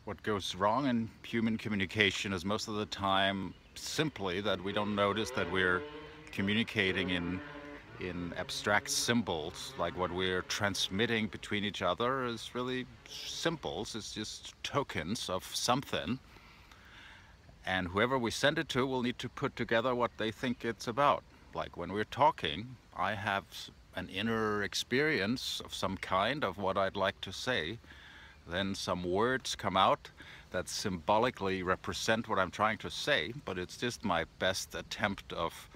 What goes wrong in human communication is most of the time simply that we don't notice that we're communicating in abstract symbols. Like what we're transmitting between each other is really symbols. It's just tokens of something. And whoever we send it to will need to put together what they think it's about. Like when we're talking, I have an inner experience of some kind of what I'd like to say. Then some words come out that symbolically represent what I'm trying to say, but it's just my best attempt of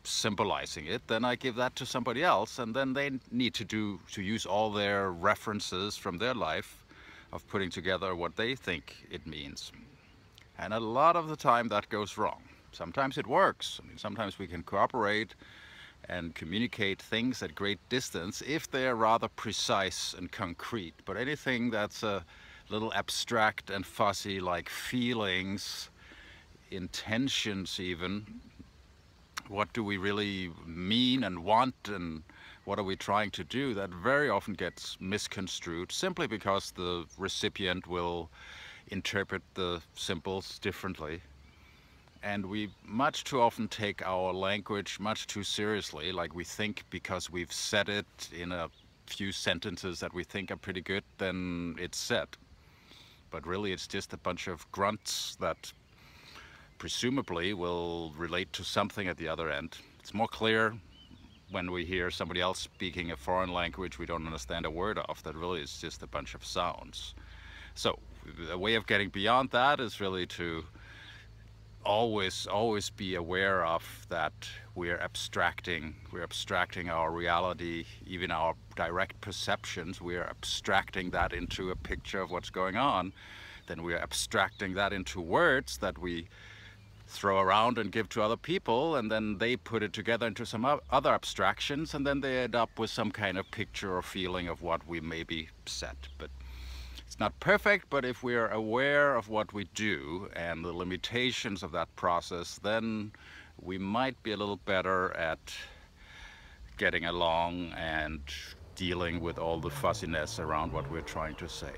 symbolizing it. Then I give that to somebody else, and then they need to use all their references from their life of putting together what they think it means. And a lot of the time that goes wrong. Sometimes it works. I mean, sometimes we can cooperate and communicate things at great distance if they're rather precise and concrete. But anything that's a little abstract and fuzzy, like feelings, intentions even, what do we really mean and want, and what are we trying to do, that very often gets misconstrued simply because the recipient will interpret the symbols differently. And we much too often take our language much too seriously, like we think because we've said it in a few sentences that we think are pretty good, then it's said. But really it's just a bunch of grunts that presumably will relate to something at the other end. It's more clear when we hear somebody else speaking a foreign language we don't understand a word of, that really is just a bunch of sounds. So a way of getting beyond that is really to always be aware of that we're abstracting our reality, even our direct perceptions. We're abstracting that into a picture of what's going on. Then we're abstracting that into words that we throw around and give to other people, and then they put it together into some other abstractions, and then they end up with some kind of picture or feeling of what we maybe said. But it's not perfect, but if we're aware of what we do and the limitations of that process, then we might be a little better at getting along and dealing with all the fuzziness around what we're trying to say.